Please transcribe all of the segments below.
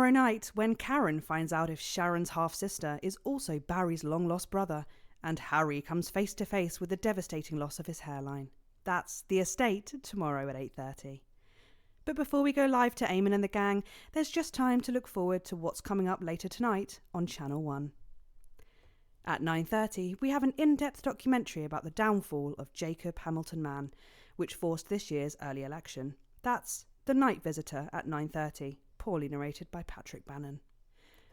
tomorrow night when Karen finds out if Sharon's half-sister is also Barry's long-lost brother, and Harry comes face to face with the devastating loss of his hairline. That's The Estate, tomorrow at 8:30. But before we go live to Eamon and the gang, there's just time to look forward to what's coming up later tonight on Channel 1. At 9:30, we have an in-depth documentary about the downfall of Jacob Hamilton Mann, which forced this year's early election. That's The Night Visitor at 9:30, poorly narrated by Patrick Bannon.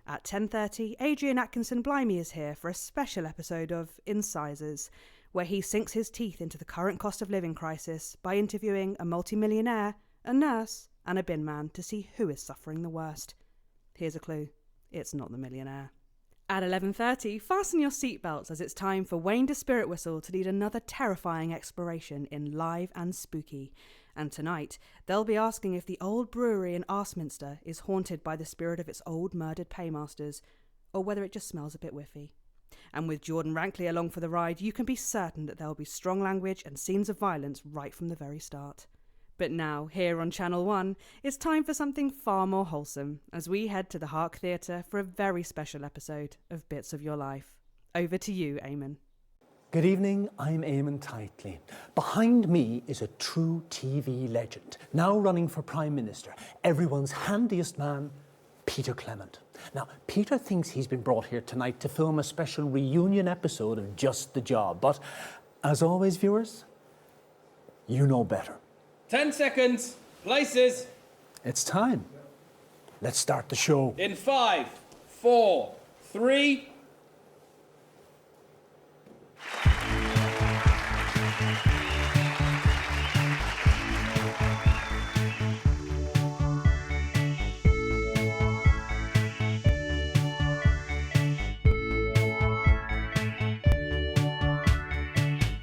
At 10:30, Adrian Atkinson Blimey is here for a special episode of Incisors, where he sinks his teeth into the current cost of living crisis by interviewing a multimillionaire, a nurse, and a bin man to see who is suffering the worst. Here's a clue. It's not the millionaire. At 11:30, fasten your seatbelts as it's time for Wayne de Spirit Whistle to lead another terrifying exploration in Live and Spooky. And tonight, they'll be asking if the old brewery in Arseminster is haunted by the spirit of its old murdered paymasters, or whether it just smells a bit whiffy. And with Jordan Rankley along for the ride, you can be certain that there'll be strong language and scenes of violence right from the very start. But now, here on Channel 1, it's time for something far more wholesome as we head to the Hark Theatre for a very special episode of Bits of Your Life. Over to you, Eamon. Good evening, I'm Eamon Titley. Behind me is a true TV legend, now running for Prime Minister, everyone's handiest man, Peter Clement. Now, Peter thinks he's been brought here tonight to film a special reunion episode of Just the Job, but as always, viewers, you know better. 10 seconds, places. It's time. Let's start the show. In 5, 4, 3.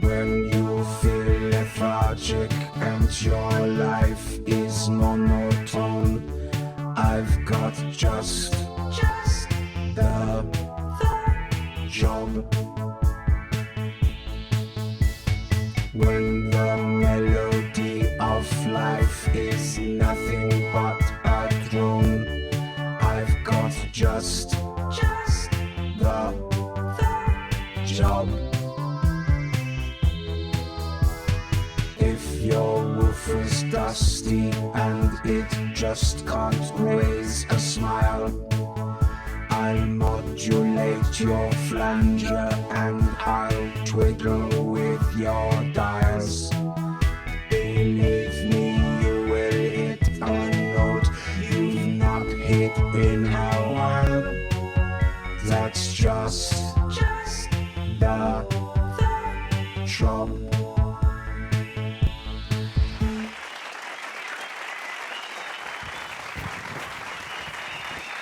When you feel lethargic and your life is monotone, I've got just the job. When the melody of life is nothing but a drone, I've got just the job. If your woofer's dusty and it just can't raise a smile, I'll modulate your flanger and I'll twiddle with your dials. Believe me, you will hit a note you've not hit in a while. That's just the job.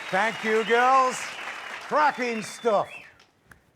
Thank you, girls. Cracking stuff.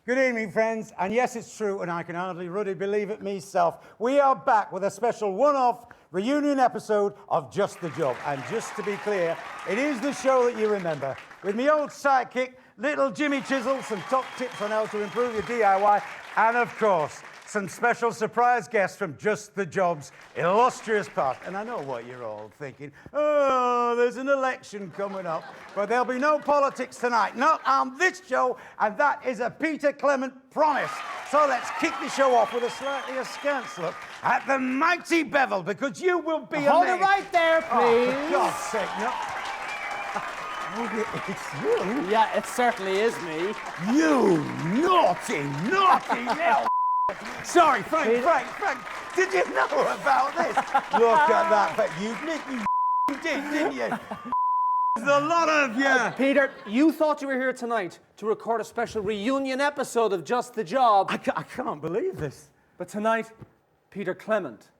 Good evening, friends. And yes, it's true, and I can hardly really believe it myself. We are back with a special one-off reunion episode of Just the Job. And just to be clear, it is the show that you remember. With me old sidekick, little Jimmy Chisel, some top tips on how to improve your DIY, and of course, some special surprise guests from Just the Job's illustrious past. And I know what you're all thinking. Oh, there's an election coming up. But there'll be no politics tonight, not on this show, and that is a Peter Clement promise. So let's kick the show off with a slightly askance look at the mighty Bevel, because you will be Hold amazed. it right there, please. Oh, for God's sake, no. Oh, it's you. Yeah, it certainly is me. You naughty little... Sorry, Frank, did you know about this? Look at that, but you did, didn't you? There's a lot of you. Peter, you thought you were here tonight to record a special reunion episode of Just the Job. I can't believe this. But tonight, Peter Clement,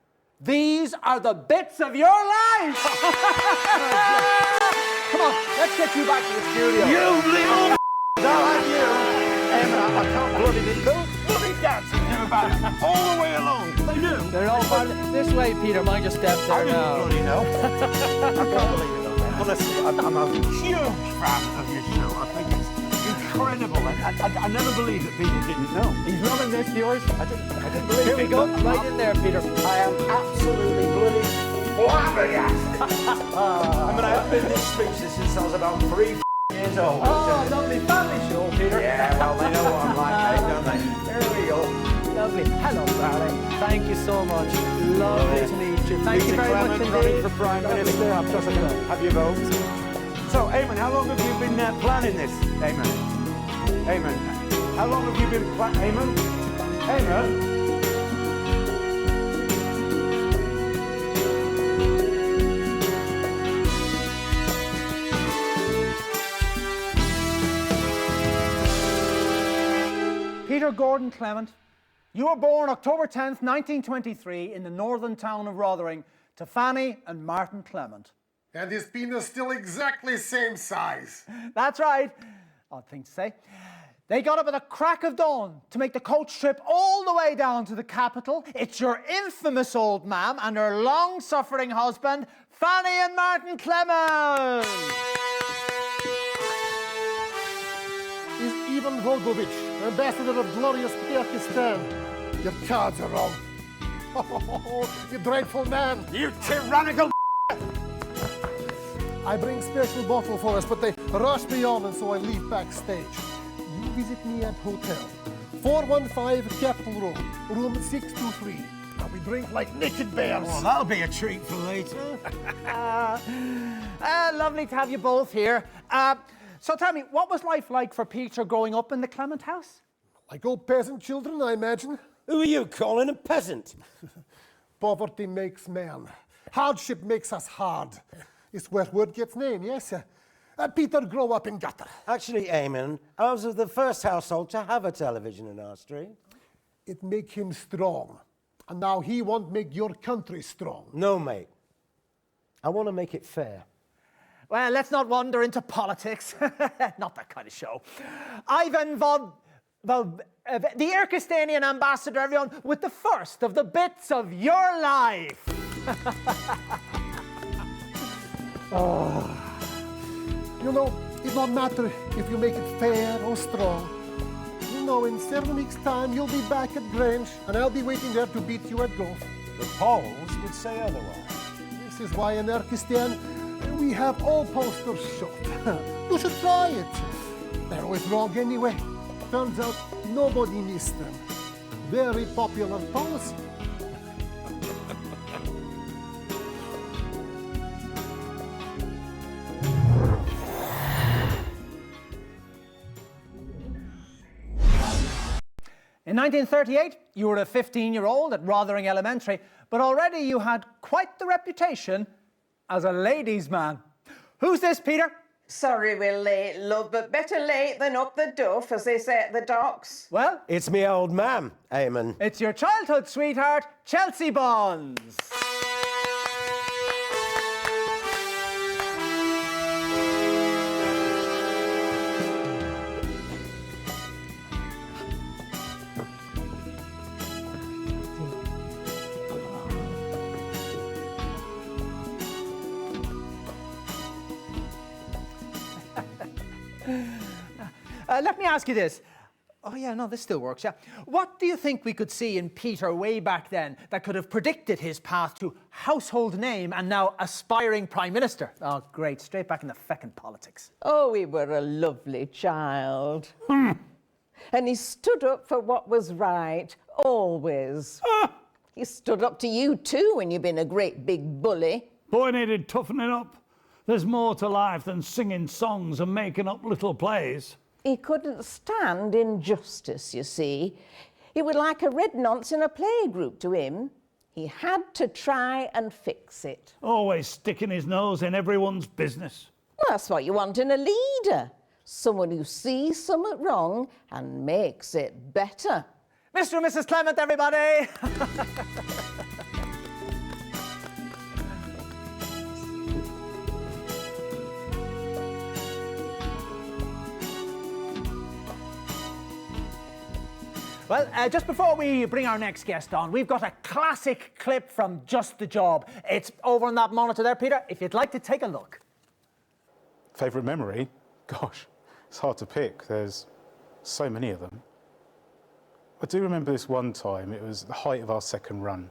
these are the bits of your life! Come on, let's get you back to the studio. You little and you. Emma, I can't bloody believe those bloody dancing do about it all the way along. They do. They're all this way, Peter. Mind your steps I there didn't now. bloody know. I can't believe it. Honestly, I'm a huge fan of your show. I think it's incredible. I never believed that people didn't know. He's running this, yours. I didn't believe Here we it. go. Right in there, Peter. I am absolutely bloody flabbergasted. I mean, I haven't been this speechless since I was about 3 years old. Oh, lovely family show, Peter. Yeah, well, they know what I'm like, mate, don't they? There we go. Lovely. Hello, darling. Thank you so much. Lovely to meet you. Thank you Peter very Clement much running indeed. for Prime Minister. I'm just going to have your vote. So, Eamon, how long have you been planning this? Eamon, how long have you been planning? Eamon? Peter Gordon Clement, you were born October 10th, 1923 in the northern town of Rotherham to Fanny and Martin Clement. And his penis still exactly same size. That's right. Odd thing to say. They got up at the crack of dawn to make the coach trip all the way down to the capital. It's your infamous old mam and her long-suffering husband, Fanny and Martin Clement. Is Ivan Volgovich, ambassador of glorious Pakistan. Your cards are wrong. Oh, you dreadful man. You tyrannical. I bring special bottle for us, but they rush me on and so I leave backstage. You visit me at hotel. 415 Capitol Road, room 623. Now we drink like naked bears. Well, that'll be a treat for later. Lovely to have you both here. So tell me, what was life like for Peter growing up in the Clement house? Like all peasant children, I imagine. Who are you calling a peasant? Poverty makes man. Hardship makes us hard. It's where word gets name, yes? Peter grew up in gutter. Actually, Eamon, I was the first household to have a television in our street. It make him strong. And now he won't make your country strong. No, mate. I want to make it fair. Well, let's not wander into politics. Not that kind of show. Ivan the Irkistanian ambassador, everyone, with the first of the bits of your life. You know, it don't matter if you make it fair or strong. You know, in 7 weeks' time, you'll be back at Grange, and I'll be waiting there to beat you at golf. The polls would say otherwise. This is why in Irkistan, we have all posters shot. You should try it. They're always wrong anyway. Turns out nobody missed them. Very popular policy. In 1938, you were a 15-year-old at Rotherham Elementary, but already you had quite the reputation as a ladies' man. Who's this, Peter? Sorry we're late, love, but better late than up the duff, as they say at the docks. Well, It's me old man, Eamon. it's your childhood sweetheart, Chelsea Bonds. Let me ask you this. Oh, yeah, no, this still works, yeah. What do you think we could see in Peter way back then that could have predicted his path to household name and now aspiring Prime Minister? Oh, great, straight back in the feckin' politics. Oh, he were a lovely child. And he stood up for what was right, always. He stood up to you too when you've been a great big bully. Boy needed toughening up. There's more to life than singing songs and making up little plays. He couldn't stand injustice, you see. He was like a red nonce in a playgroup to him. He had to try and fix it. Always sticking his nose in everyone's business. Well, that's what you want in a leader. Someone who sees something wrong and makes it better. Mr. and Mrs. Clement, everybody! Well, just before we bring our next guest on, we've got a classic clip from Just the Job. It's over on that monitor there, Peter, if you'd like to take a look. Favourite memory? Gosh, it's hard to pick. There's so many of them. I do remember this one time. It was the height of our second run.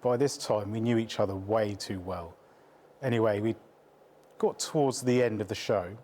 By this time, we knew each other way too well. Anyway, we got towards the end of the show.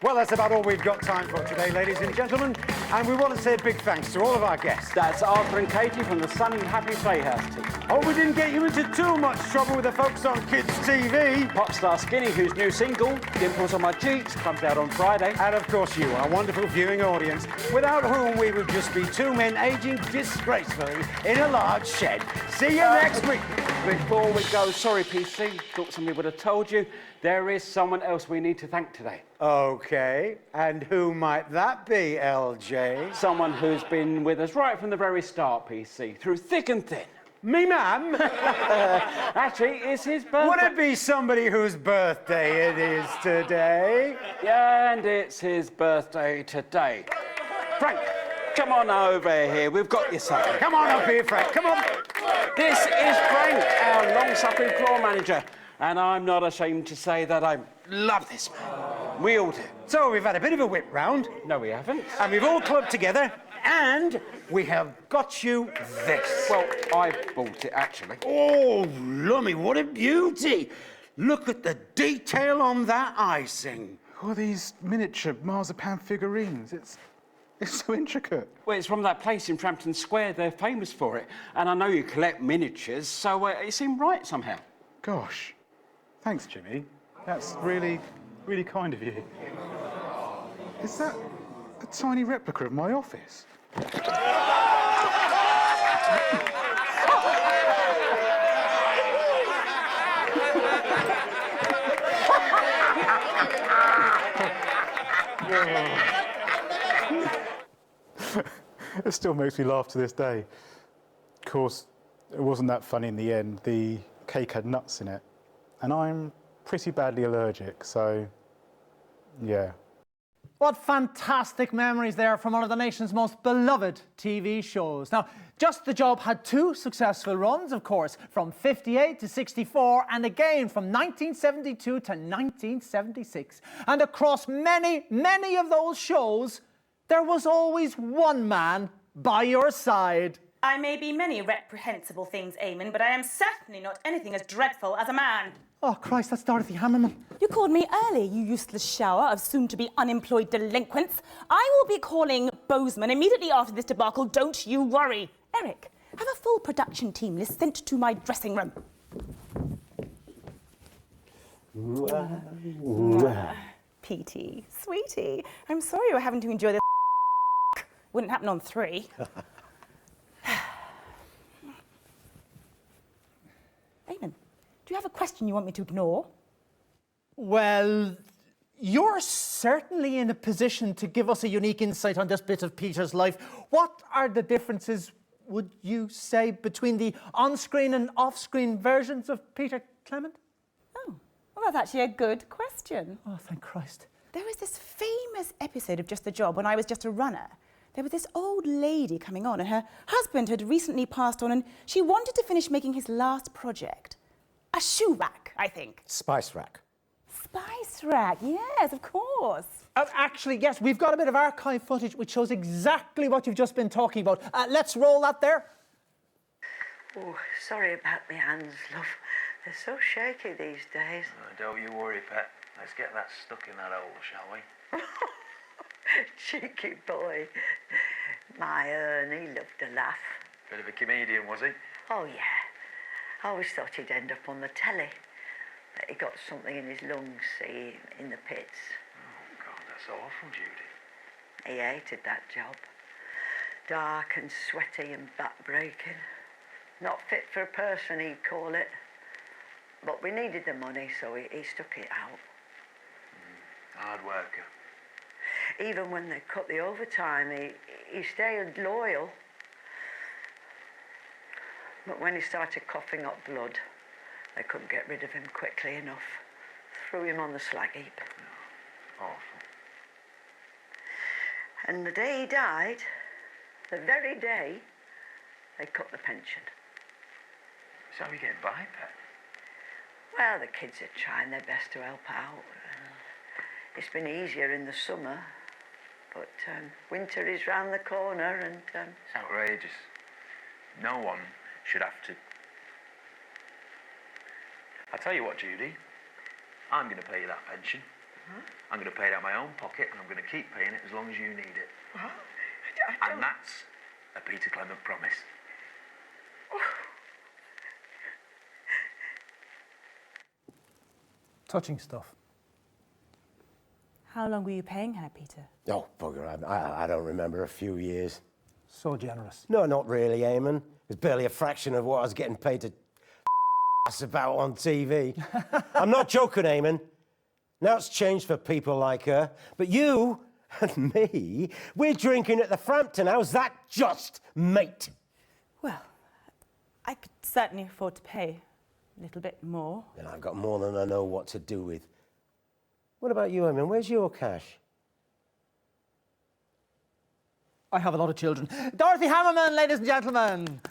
Well, that's about all we've got time for today, ladies and gentlemen. And we want to say a big thanks to all of our guests. That's Arthur and Katie from the Sun and Happy Playhouse team. Hope we didn't get you into too much trouble with the folks on Kids TV. Popstar Skinny, whose new single, Dimples on My Cheeks, comes out on Friday. And of course you, our wonderful viewing audience, without whom we would just be two men aging disgracefully in a large shed. See you next week. Before we go, sorry PC, thought somebody would have told you, there is someone else we need to thank today. Okay, and who might that be, LJ? Someone who's been with us right from the very start, PC, through thick and thin. Me, ma'am? Actually, it's his birthday. Would it be somebody whose birthday it is today? Yeah, and it's his birthday today. Frank, come on over here. We've got you something. Come on up here, Frank. Come on. This is Frank, our long-suffering floor manager. And I'm not ashamed to say that I love this man. We all do. So we've had a bit of a whip round. No, we haven't. And we've all clubbed together. And we have got you this. Well, I bought it, actually. Oh, lummy, what a beauty. Look at the detail on that icing. Who are these miniature marzipan figurines? It's so intricate. Well, it's from that place in Frampton Square. They're famous for it. And I know you collect miniatures, so it seemed right somehow. Gosh. Thanks, Jimmy. That's really, really kind of you. Is that a tiny replica of my office? It still makes me laugh to this day. Of course, it wasn't that funny in the end. The cake had nuts in it. And I'm pretty badly allergic, so yeah. What fantastic memories there from one of the nation's most beloved TV shows. Now, Just the Job had two successful runs, of course, from 58 to 64, and again from 1972 to 1976. And across many, many of those shows, there was always one man by your side. I may be many reprehensible things, Eamon, but I am certainly not anything as dreadful as a man. Oh, Christ, that's Dorothy Hammerman. You called me early, you useless shower of soon-to-be unemployed delinquents. I will be calling Bozeman immediately after this debacle, don't you worry. Eric, have a full production team list sent to my dressing room. Petey, sweetie, I'm sorry you're having to endure this. Wouldn't happen on 3. Eamon, do you have a question you want me to ignore? Well, you're certainly in a position to give us a unique insight on this bit of Peter's life. What are the differences, would you say, between the on-screen and off-screen versions of Peter Clement? Oh, well, that's actually a good question. Oh, thank Christ. There was this famous episode of Just the Job when I was just a runner. There was this old lady coming on, and her husband had recently passed on, and she wanted to finish making his last project. A shoe rack, I think. Spice rack. Spice rack, yes, of course. Actually, yes, we've got a bit of archive footage which shows exactly what you've just been talking about. Let's roll that there. Oh, sorry about my hands, love. They're so shaky these days. Oh, don't you worry, Pet. Let's get that stuck in that hole, shall we? Cheeky boy. My Ernie loved to laugh. Bit of a comedian, was he? Oh, yeah. I always thought he'd end up on the telly. But he got something in his lungs, see, in the pits. Oh, God, that's awful, Judy. He hated that job. Dark and sweaty and back-breaking. Not fit for a person, he'd call it. But we needed the money, so he stuck it out. Hard worker. Even when they cut the overtime, he stayed loyal. But when he started coughing up blood, they couldn't get rid of him quickly enough. Threw him on the slag heap. Oh, awful. And the day he died, the very day, they cut the pension. So how are you getting by, Pet? Well, the kids are trying their best to help out. It's been easier in the summer, but winter is round the corner and... It's outrageous. No one should have to tell you what, Judy. I'm going to pay you that pension. I'm going to pay it out of my own pocket, and I'm going to keep paying it as long as you need it. And that's a Peter Clement promise. Touching stuff. How long were you paying her, Peter? Oh, bugger, I don't remember, a few years. So generous. No, not really, Eamon. It's barely a fraction of what I was getting paid to about on TV. I'm not joking, Eamon. Now it's changed for people like her. But you and me, we're drinking at the Frampton. How's that just, mate? Well, I could certainly afford to pay a little bit more. And I've got more than I know what to do with. What about you, Eamon? Where's your cash? I have a lot of children. Dorothy Hammerman, ladies and gentlemen.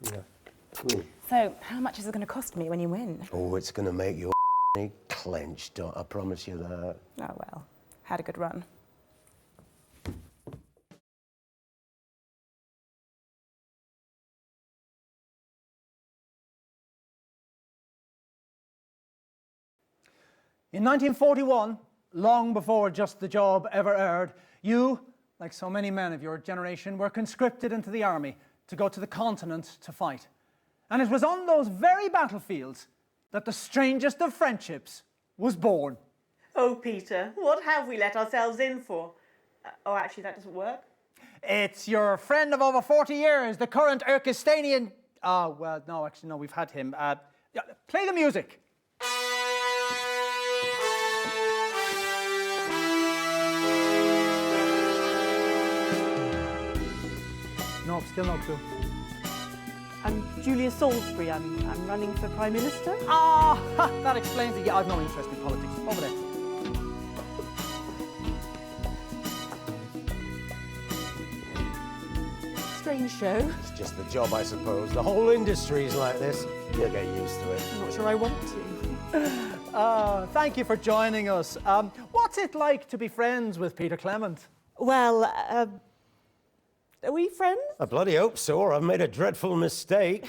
Yeah. So, how much is it going to cost me when you win? Oh, it's going to make your clenched, I promise you that. Oh, well, had a good run. In 1941, long before Just the Job ever aired, you, like so many men of your generation, were conscripted into the army to go to the continent to fight. And it was on those very battlefields that the strangest of friendships was born. Oh, Peter, what have we let ourselves in for? Oh, actually, that doesn't work. It's your friend of over 40 years, the current Erkistanian... well, no, actually, no, we've had him. Yeah, play the music. No, still no clue. I'm Julia Salisbury. I'm running for Prime Minister. That explains it. Yeah, I've no interest in politics. Over there. Strange show. It's just the job, I suppose. The whole industry's like this. You'll get used to it. I'm not sure I want to. Thank you for joining us. What's it like to be friends with Peter Clement? Well, are we friends? I bloody hope so, or I've made a dreadful mistake.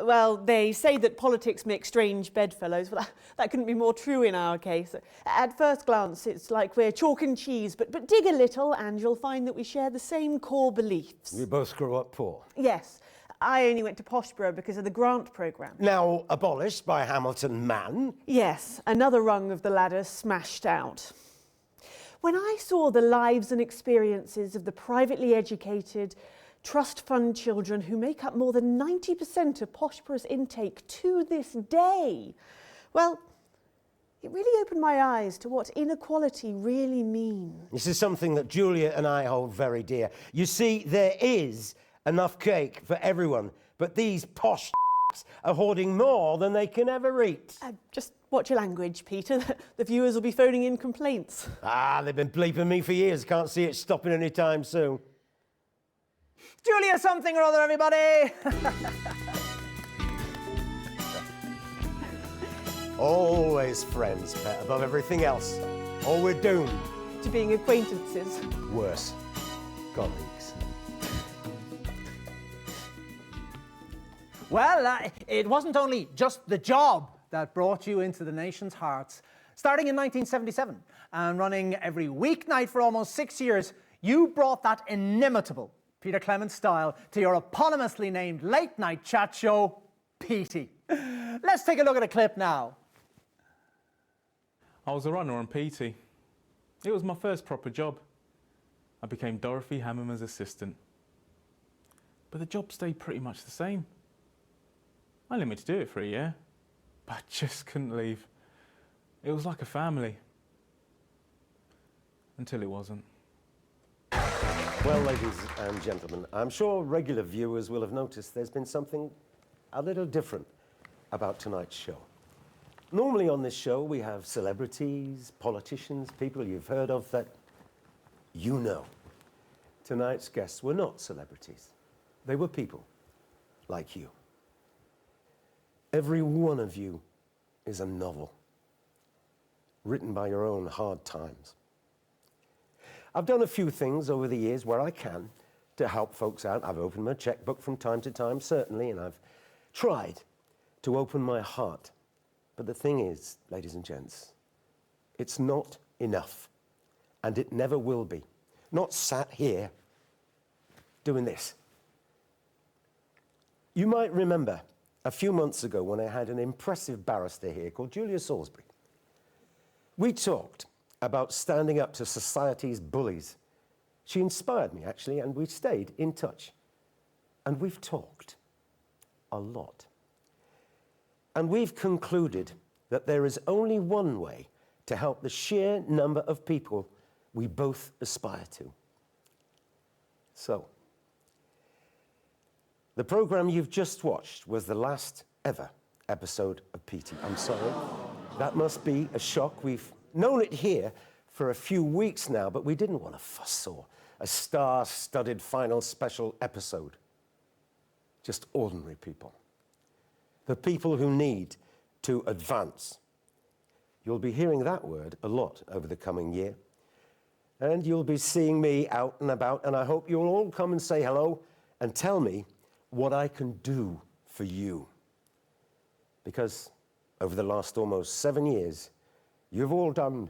Well, they say that politics make strange bedfellows. Well, that couldn't be more true in our case. At first glance, it's like we're chalk and cheese, but dig a little and you'll find that we share the same core beliefs. We both grew up poor. Yes. I only went to Poshborough because of the grant programme. Now abolished by Hamilton Man. Yes, another rung of the ladder smashed out. When I saw the lives and experiences of the privately educated, trust fund children who make up more than 90% of Poshborough's intake to this day, well, it really opened my eyes to what inequality really means. This is something that Julia and I hold very dear. You see, there is enough cake for everyone, but these posh are hoarding more than they can ever eat. Just watch your language, Peter. The viewers will be phoning in complaints. They've been bleeping me for years. Can't see it stopping anytime soon. Julia something or other, everybody! Always friends, Pet, above everything else. Or we're doomed. To being acquaintances. Worse, colleagues. Well, it wasn't only Just the Job that brought you into the nation's hearts. Starting in 1977 and running every weeknight for almost 6 years, you brought that inimitable Peter Clement style to your eponymously named late-night chat show, Petey. Let's take a look at a clip now. I was a runner on Petey. It was my first proper job. I became Dorothy Hammerman's assistant. But the job stayed pretty much the same. I let me to do it for a year, but I just couldn't leave. It was like a family. Until it wasn't. Well, ladies and gentlemen, I'm sure regular viewers will have noticed there's been something a little different about tonight's show. Normally on this show we have celebrities, politicians, people you've heard of that you know. Tonight's guests were not celebrities. They were people like you. Every one of you is a novel written by your own hard times. I've done a few things over the years where I can to help folks out. I've opened my checkbook from time to time, certainly, and I've tried to open my heart. But the thing is, ladies and gents, it's not enough, and it never will be. Not sat here doing this. You might remember a few months ago when I had an impressive barrister here called Julia Salisbury. We talked about standing up to society's bullies. She inspired me, actually, and we stayed in touch. And we've talked a lot. And we've concluded that there is only one way to help the sheer number of people we both aspire to. So, the programme you've just watched was the last ever episode of Petey. I'm sorry. That must be a shock. We've known it here for a few weeks now, but we didn't want a fuss or a star-studded final special episode. Just ordinary people. The people who need to advance. You'll be hearing that word a lot over the coming year. And you'll be seeing me out and about, and I hope you'll all come and say hello and tell me what I can do for you. Because over the last almost 7 years, you've all done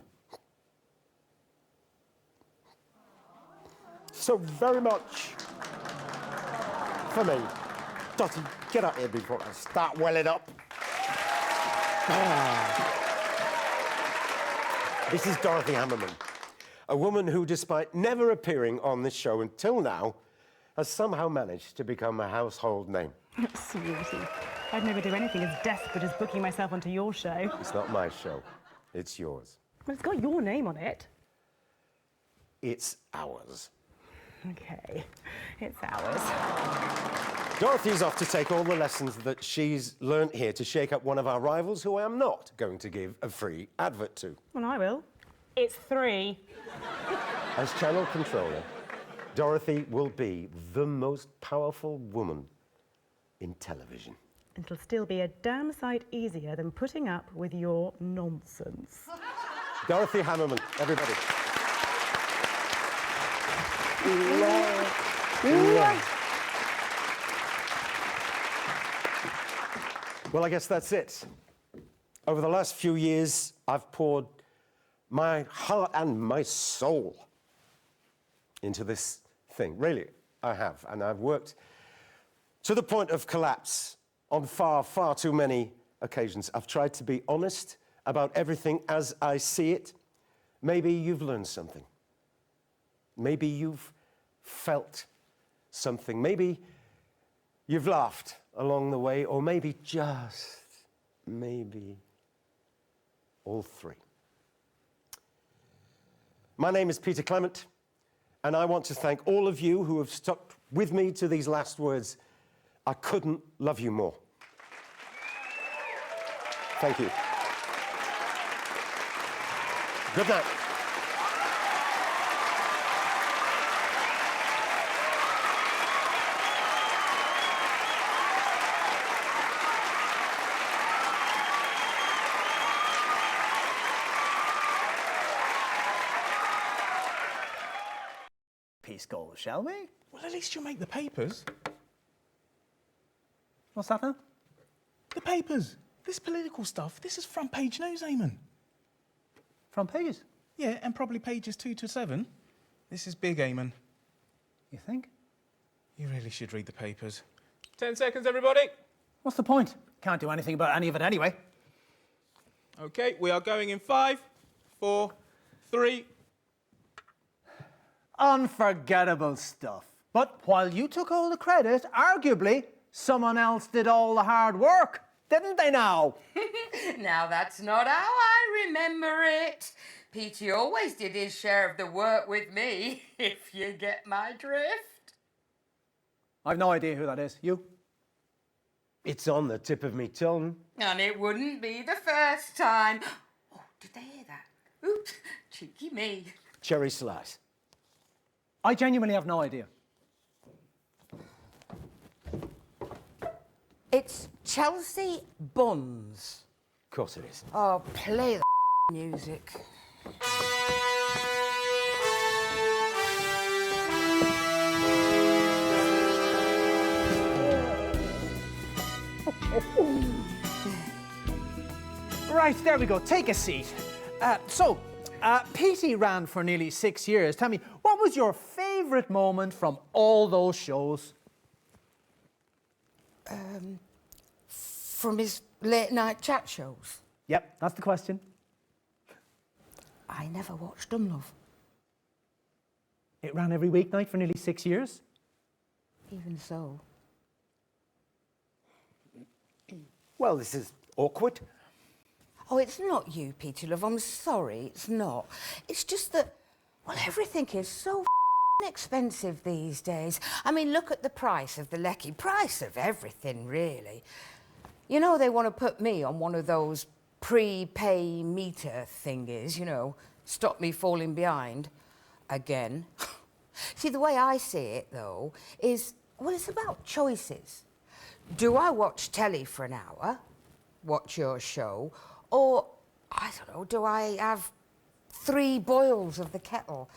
so very much for me. Dotty, get up here before I start welling up. This is Dorothy Hammerman, a woman who, despite never appearing on this show until now, has somehow managed to become a household name. Sweetie, I'd never do anything as desperate as booking myself onto your show. It's not my show, it's yours. Well, it's got your name on it. It's ours. Okay, it's ours. Dorothy's off to take all the lessons that she's learnt here to shake up one of our rivals who I am not going to give a free advert to. Well, I will. It's 3. As channel controller, Dorothy will be the most powerful woman in television. It'll still be a damn sight easier than putting up with your nonsense. Dorothy Hammerman, everybody. Well, I guess that's it. Over the last few years, I've poured my heart and my soul into this thing. Really, I have. And I've worked to the point of collapse on far, far too many occasions. I've tried to be honest about everything as I see it. Maybe you've learned something. Maybe you've felt something. Maybe you've laughed along the way, or maybe just maybe all three. My name is Peter Clement, and I want to thank all of you who have stuck with me to these last words. I couldn't love you more. Thank you. Good night. Peace goes, shall we? Well, at least you'll make the papers. What's that now? The papers. This political stuff, this is front page news, Eamon. Front pages? Yeah, and probably pages 2 to 7. This is big, Eamon. You think? You really should read the papers. 10 seconds, everybody. What's the point? Can't do anything about any of it anyway. Okay, we are going in 5, 4, 3. Unforgettable stuff. But while you took all the credit, arguably, someone else did all the hard work. Didn't they now? Now that's not how I remember it. Petey always did his share of the work with me, if you get my drift. I've no idea who that is. You? It's on the tip of me tongue. And it wouldn't be the first time. Oh, did they hear that? Oops, cheeky me. Cherry slice. I genuinely have no idea. It's Chelsea Buns. Of course it is. Oh, play the music. Right, there we go. Take a seat. Petey ran for nearly 6 years. Tell me, what was your favourite moment from all those shows? From his late night chat shows? Yep, that's the question. I never watched them, love. It ran every weeknight for nearly 6 years. Even so. Well, this is awkward. Oh, it's not you, Peter, love. I'm sorry, it's not. It's just that, well, everything is so expensive these days. I mean, look at the price of the lecky, price of everything, really. You know, they want to put me on one of those prepay meter thingies, you know, stop me falling behind again. See, the way I see it, though, is, well, it's about choices. Do I watch telly for an hour, watch your show, or, I don't know, do I have 3 boils of the kettle?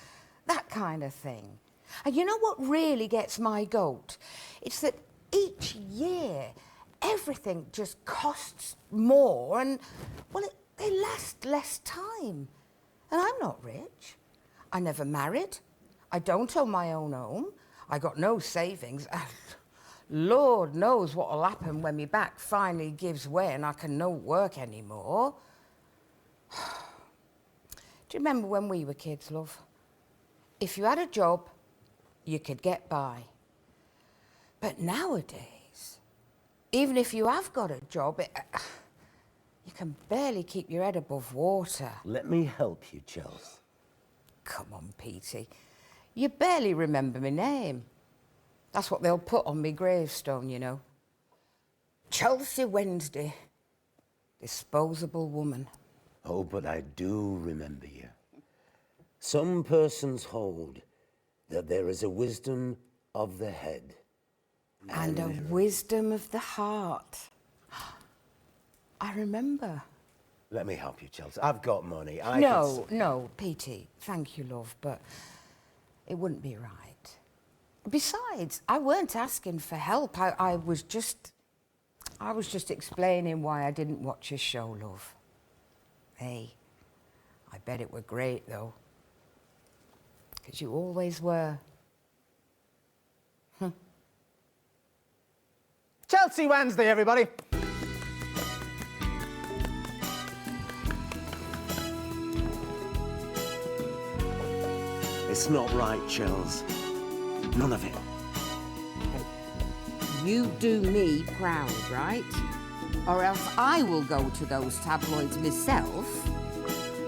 That kind of thing. And you know what really gets my goat? It's that each year, everything just costs more and, well, they last less time. And I'm not rich. I never married. I don't own my own home. I got no savings. Lord knows what'll happen when my back finally gives way and I can no work anymore. Do you remember when we were kids, love? If you had a job, you could get by. But nowadays, even if you have got a job, you can barely keep your head above water. Let me help you, Chels. Come on, Petey. You barely remember my name. That's what they'll put on me gravestone, you know. Chelsea Wednesday, disposable woman. Oh, but I do remember you. Some persons hold that there is a wisdom of the head. And a wisdom of the heart. I remember. Let me help you, Chelsea. I've got money. No, Petey, thank you, love, but it wouldn't be right. Besides, I weren't asking for help. I was just explaining why I didn't watch your show, love. Hey, I bet it were great, though. 'Cause you always were. Chelsea Wednesday, everybody. It's not right, Chels. None of it. You do me proud, right? Or else I will go to those tabloids myself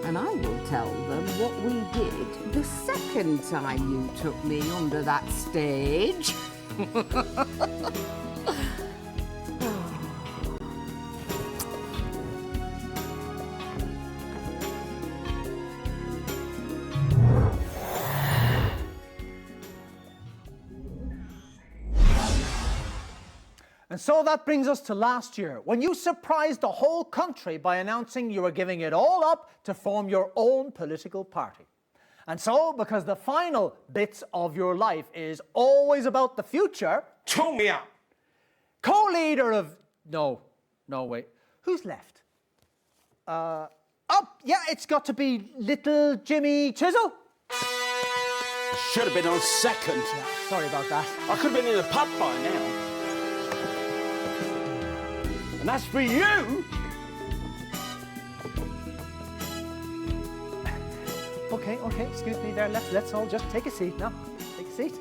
and I will tell them what we did the second time you took me under that stage. And so that brings us to last year, when you surprised the whole country by announcing you were giving it all up to form your own political party. And so, because the final bits of your life is always about the future... Tune me up! Co-leader of... No, wait. Who's left? It's got to be little Jimmy Chisel. Should have been on second. Yeah, sorry about that. I could have been in the pub by now. And that's for you! Okay, excuse me there. Let's all just take a seat now. Take a seat.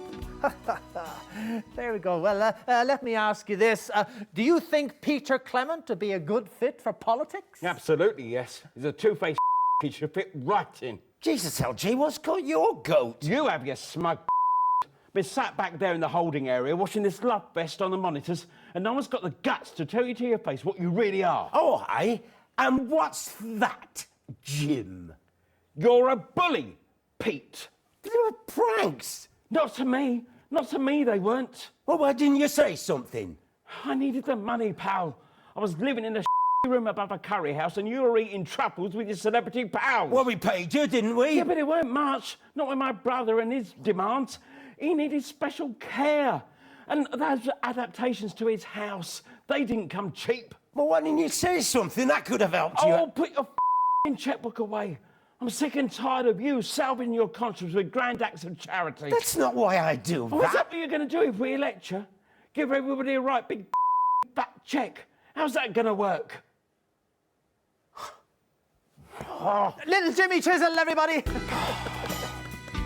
There we go. Well, let me ask you this. Do you think Peter Clement to be a good fit for politics? Absolutely, yes. He's a two-faced he should fit right in. Jesus, LG, what's got your goat? You have your smug been sat back there in the holding area watching this love fest on the monitors, and no one's got the guts to tell you to your face what you really are. Oh, aye? And what's that, Jim? You're a bully, Pete. They were pranks. Not to me. Not to me, they weren't. Well, why didn't you say something? I needed the money, pal. I was living in a room above a curry house and you were eating truffles with your celebrity pals. Well, we paid you, didn't we? Yeah, but it weren't much. Not with my brother and his demands. He needed special care. And those adaptations to his house, They didn't come cheap. Well, why didn't you say something? That could have helped you. Oh, put your checkbook away. I'm sick and tired of you salving your conscience with grand acts of charity. That's not why I do Oh, is that. that what you're going to do if we elect you? Give everybody a right big fat cheque? How's that going to work? Oh. Little Jimmy Chisel, everybody.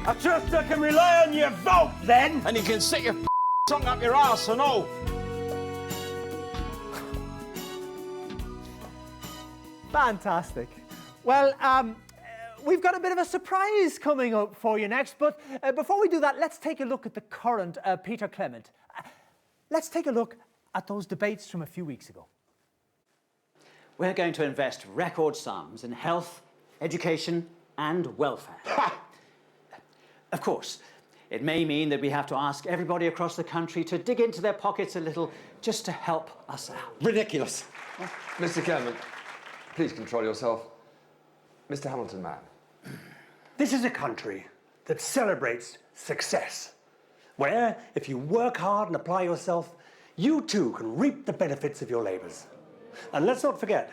I trust I can rely on your vote, then. And you can sit your tongue up your arse and all. Fantastic. Well, we've got a bit of a surprise coming up for you next, but before we do that, let's take a look at the current Peter Clement. Let's take a look at those debates from a few weeks ago. We're going to invest record sums in health, education, and welfare. Of course, it may mean that we have to ask everybody across the country to dig into their pockets a little just to help us out. Ridiculous. Mr. Clement, please control yourself. Mr. Hamilton, man. This is a country that celebrates success, where if you work hard and apply yourself, you too can reap the benefits of your labours. And let's not forget,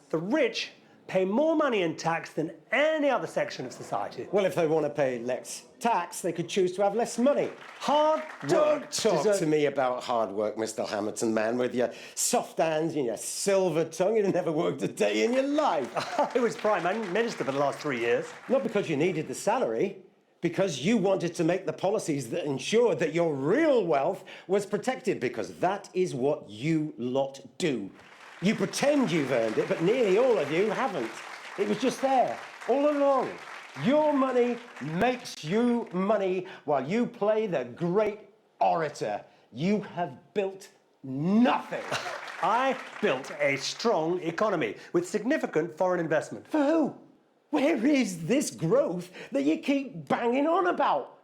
the rich pay more money in tax than any other section of society. Well, if they want to pay less tax, they could choose to have less money. Hard Don't talk to me about hard work, Mr. Hamilton, man, with your soft hands and your silver tongue. You'd never worked a day in your life. I was Prime Minister for the last 3 years. Not because you needed the salary, because you wanted to make the policies that ensured that your real wealth was protected, because that is what you lot do. You pretend you've earned it, but nearly all of you haven't. It was just there, all along. Your money makes you money while you play the great orator. You have built nothing. I built a strong economy with significant foreign investment. For who? Where is this growth that you keep banging on about?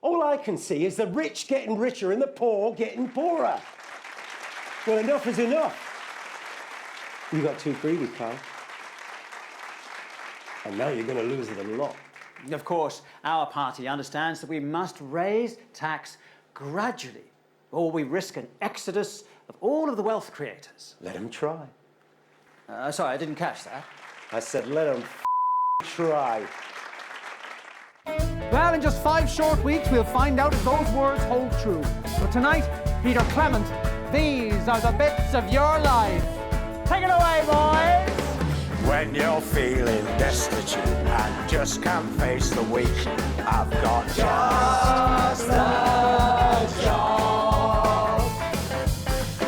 All I can see is the rich getting richer and the poor getting poorer. Well, enough is enough. You got too greedy, pal. And now you're going to lose it a lot. Of course, our party understands that we must raise tax gradually, or we risk an exodus of all of the wealth creators. Let them try. Sorry, I didn't catch that. I said let them try. Well, in just 5 short weeks, we'll find out if those words hold true. But tonight, Peter Clement, these are the bits of your life. Take it away, boys! When you're feeling destitute and just can't face the week, I've got just the job.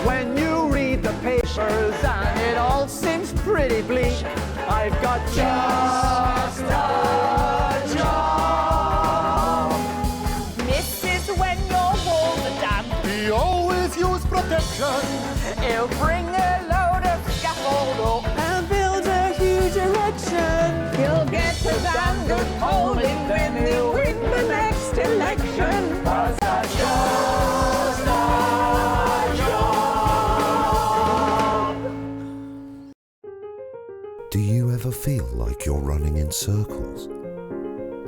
When you read the papers and it all seems pretty bleak, I've got just the job. Mrs. When your walls are damp, We always use protection. he'll bring a load of scaffold up And build a huge erection. He'll get a damn good polling when they win the next election. 'Cause that's just the job. Do you ever feel like you're running in circles?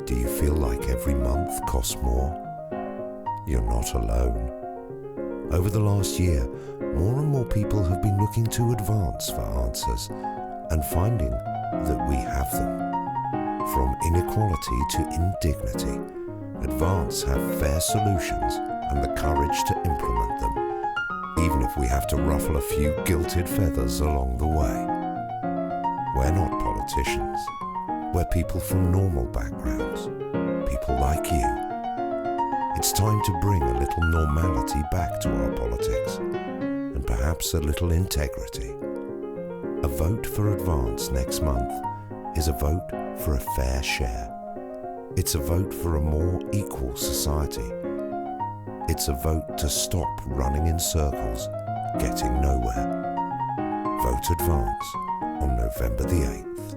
Do you feel like every month costs more? You're not alone. Over the last year, more and more people have been looking to Advance for answers and finding that we have them. From inequality to indignity, Advance have fair solutions and the courage to implement them, even if we have to ruffle a few gilded feathers along the way. We're not politicians. We're people from normal backgrounds, people like you. It's time to bring a little normality back to our politics, and perhaps a little integrity. A vote for Advance next month is a vote for a fair share. It's a vote for a more equal society. It's a vote to stop running in circles, getting nowhere. Vote Advance on November the 8th.